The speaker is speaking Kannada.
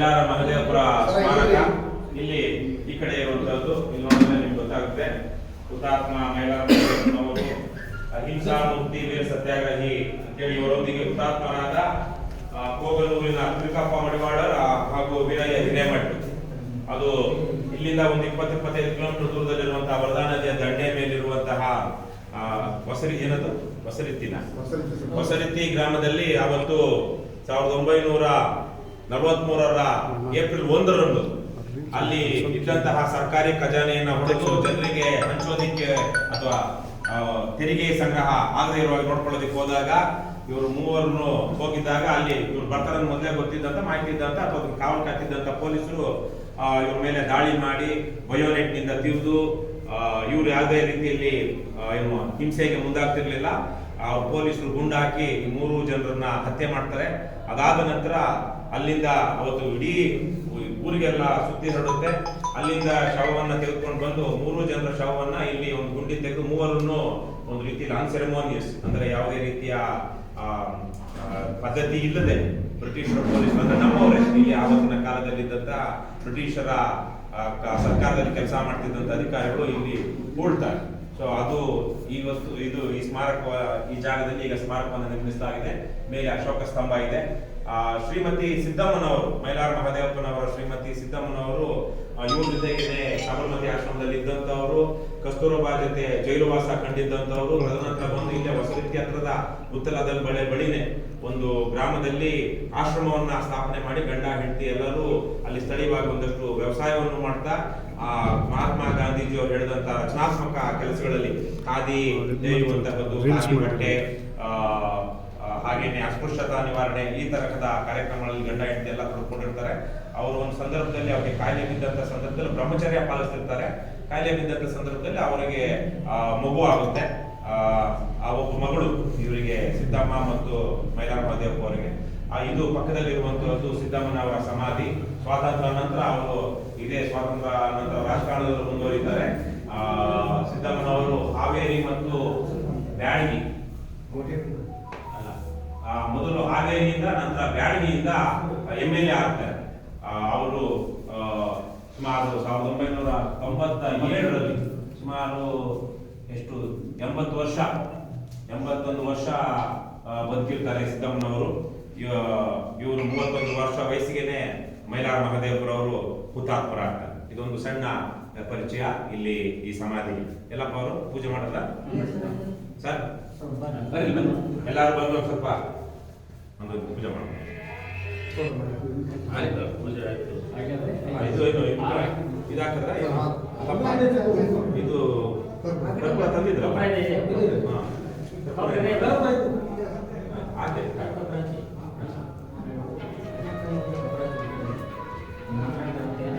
ಮೈಲಾರ ಮಹದೇವಪುರ ಸ್ಮಾರಕ ಇಲ್ಲಿ ಈ ಕಡೆ ಇರುವಂತಹದ್ದು. ಇಲ್ಲಿ ನೋಡಿದ್ರೆ ನಿಮ್ಗೆ ಗೊತ್ತಾಗುತ್ತೆ. ಹುತಾತ್ಮ ಮೈಲಾರ ಮಹದೇವಪ್ಪನವರು ಅಹಿಂಸಾ ಮುಕ್ತಿ ವೀರ ಸತ್ಯಾಗ್ರಹಿ ಅಂತೇಳಿ ಇವರೊಂದಿಗೆ ಹುತಾತ್ಮರಾದ ಕೋಗಲೂರಿನ ತ್ರಿಕಪ್ಪ ಮಡಿವಾಳರ್ ಹಾಗೂ ವೀರಯ್ಯ ಹಿರೇಮಠ್. ಅದು ಇಲ್ಲಿಂದ ಒಂದು 20-25 ಕಿಲೋಮೀಟರ್ ದೂರದಲ್ಲಿರುವಂತಹ ವರದಾ ನದಿಯ ದಂಡೆಯ ಮೇಲಿರುವಂತಹ ಹೊಸರಿತ್ತಿ ಗ್ರಾಮದಲ್ಲಿ ಅವತ್ತು 1943 ಏಪ್ರಿಲ್ 1 ಅಲ್ಲಿ ಇದ್ದಂತಹ ಸರ್ಕಾರಿ ಖಜಾನೆಯನ್ನ ಹೊಡೆದು ಜನರಿಗೆ ಹಂಚೋದಿಕ್ಕೆ ಅಥವಾ ತೆರಿಗೆ ಸಂಗ್ರಹ ಆಗದೆ ಇರುವಾಗ ನೋಡ್ಕೊಳ್ಳೋದಕ್ಕೆ ಹೋದಾಗ ಇವರು ಮೂವರನ್ನು ಹೋಗಿದ್ದಾಗ ಅಲ್ಲಿ ಇವ್ರು ಬರ್ತಾರ ಮೊದಲೇ ಗೊತ್ತಿದ್ದಂತ ಮಾಹಿತಿ ಇದ್ದಂತ ಅಥವಾ ಕಾವಲು ಕಾತಿದ್ದಂತ ಪೊಲೀಸರು ಇವ್ರ ಮೇಲೆ ದಾಳಿ ಮಾಡಿ ಬಯೋನೆಟ್ ನಿಂದ ತಿವಿದು ಇವ್ರು ಯಾವುದೇ ರೀತಿಯಲ್ಲಿ ಏನು ಹಿಂಸೆಗೆ ಮುಂದಾಗ್ತಿರ್ಲಿಲ್ಲ. ಪೊಲೀಸರು ಗುಂಡು ಹಾಕಿ ಈ 3 ಜನರನ್ನ ಹತ್ಯೆ ಮಾಡ್ತಾರೆ. ಅದಾದ ನಂತರ ಅಲ್ಲಿಂದ ಅವತ್ತು ಇಡೀ ಊರಿಗೆಲ್ಲ ಸುದ್ದಿ ಹರಡುತ್ತೆ. ಅಲ್ಲಿಂದ ಶವವನ್ನ ತೆಗೆದುಕೊಂಡು ಬಂದು 3 ಜನರ ಶವವನ್ನ ಇಲ್ಲಿ ಒಂದು ಗುಂಡಿ ತೆಗೆದು ಮೂವರನ್ನು ಒಂದು ರೀತಿಯಲ್ಲಿ ಅನ್ಸೆರೆಮೋನಿಯಸ್ ಅಂದ್ರೆ ಯಾವುದೇ ರೀತಿಯ ಪದ್ಧತಿ ಇಲ್ಲದೆ ಬ್ರಿಟಿಷರ ಪೊಲೀಸ್ ಅಂದ್ರೆ ನಮ್ಮವರೇ ಇಲ್ಲಿ ಆವತ್ತಿನ ಕಾಲದಲ್ಲಿದ್ದಂತ ಬ್ರಿಟಿಷರ ಸರ್ಕಾರದಲ್ಲಿ ಕೆಲಸ ಮಾಡ್ತಿದ್ದಂತ ಅಧಿಕಾರಿಗಳು ಇಲ್ಲಿ ಹೂಳ್ತಾರೆ. ಸೊ ಅದು ಇವತ್ತು ಇದು ಈ ಸ್ಮಾರಕ ಈ ಜಾಗದಲ್ಲಿ ಈಗ ಸ್ಮಾರಕವನ್ನು ನಿರ್ಮಿಸಲಾಗಿದೆ. ಮೇಲೆ ಅಶೋಕ ಸ್ತಂಭ ಇದೆ. ಶ್ರೀಮತಿ ಸಿದ್ದಮ್ಮನವರು ಮೈಲಾರ ಮಹದೇವಪ್ಪನವರ ಶ್ರೀಮತಿ ಸಿದ್ದಮ್ಮನವರು ಇವ್ರ ಜೊತೆಗೇನೆ ಸಬರಮತಿ ಆಶ್ರಮದಲ್ಲಿ ಇದ್ದಂತವರು, ಕಸ್ತೂರಬಾ ಜೊತೆ ಜೈಲುವಾಸ ಕಂಡಿದ್ದಂತವರು. ತದನಂತರ ಬಂದು ಇಲ್ಲೇ ಹೊಸರಿತ್ತಿ ಹತ್ರದ ಉತ್ತಲದಲ್ಲಿ ಬಳಿನೇ ಒಂದು ಗ್ರಾಮದಲ್ಲಿ ಆಶ್ರಮವನ್ನ ಸ್ಥಾಪನೆ ಮಾಡಿ ಗಂಡ ಹೆಂಡತಿ ಎಲ್ಲರೂ ಅಲ್ಲಿ ಸ್ಥಳೀಯವಾಗಿ ಒಂದಷ್ಟು ವ್ಯವಸಾಯವನ್ನು ಮಾಡ್ತಾ ಮಹಾತ್ಮ ಗಾಂಧೀಜಿ ಅವರು ಹೇಳಿದಂತ ರಚನಾತ್ಮಕ ಕೆಲಸಗಳಲ್ಲಿ ಖಾದಿ ನೇಯುವಂತಹದ್ದು, ಖಾದಿ ಬಟ್ಟೆ, ಹಾಗೇನೆ ಅಸ್ಪೃಶ್ಯತಾ ನಿವಾರಣೆ ಈ ತರಹದ ಕಾರ್ಯಕ್ರಮಗಳಲ್ಲಿ ಗಂಡ ಹೆಂಡತಿ ಎಲ್ಲ ತೊಡ್ಕೊಂಡಿರ್ತಾರೆ. ಅವರು ಒಂದು ಸಂದರ್ಭದಲ್ಲಿ ಅವರಿಗೆ ಕಾಯಿಲೆ ಬಿದ್ದಂತ ಸಂದರ್ಭದಲ್ಲಿ ಬ್ರಹ್ಮಚರ್ಯ ಪಾಲಿಸ್ತಿರ್ತಾರೆ. ಕಾಯಿಲೆ ಬಿದ್ದಂತ ಸಂದರ್ಭದಲ್ಲಿ ಅವರಿಗೆ ಮಗು ಆಗುತ್ತೆ. ಆ ಒಬ್ಬ ಮಗಳು ಇವರಿಗೆ ಸಿದ್ದಮ್ಮ ಮತ್ತು ಮೈಲಾರ ಮಹದೇವಪ್ಪ ಅವರಿಗೆ. ಇದು ಪಕ್ಕದಲ್ಲಿರುವಂತಹದ್ದು ಸಿದ್ದಮ್ಮನವರ ಸಮಾಧಿ. ಸ್ವಾತಂತ್ರ್ಯ ನಂತರ ಅವರು ಇದೇ ಸ್ವಾತಂತ್ರ್ಯ ನಂತರ ರಾಜಕಾರಣದಲ್ಲಿ ಮುಂದುವರಿತಾರೆ. ಸಿದ್ದಮ್ಮನವರು ಹಾವೇರಿ ಮತ್ತು ಬ್ಯಾಡಗಿ ಮೊದಲು ಹಾವೇರಿಯಿಂದ ನಂತರ ಬ್ಯಾಡಗಿಯಿಂದ MLA ಆಗ್ತಾರೆ. ಅವರು ಸುಮಾರು 1997 ಸುಮಾರು ಎಷ್ಟು 81 ವರ್ಷ ಬದುಕಿರ್ತಾರೆ ಸಿದ್ದಮ್ಮನವರು. ಇವರು 31 ವರ್ಷ ವಯಸ್ಸಿಗೆನೆ ಮೈಲಾರ ಮಹದೇವಪುರವರು ಹುತಾತ್ಮರಾಗ್ತಾರೆ. ಇದೊಂದು ಸಣ್ಣ ಪರಿಚಯ. ಇಲ್ಲಿ ಈ ಸಮಾಧಿ ಎಲ್ಲಪ್ಪ ಅವರು ಪೂಜೆ ಮಾಡಿದ್ರ ಸರ್? ಎಲ್ಲಾರು ಬಂದು ಸ್ವಲ್ಪ ಒಂದು ಪೂಜೆ ಮಾಡೋಣ. ಪೂಜೆ ಆಯ್ತು. ಇದಾಕದ್ರ ಇದು ತಂದಿದ್ರಲ್ಲ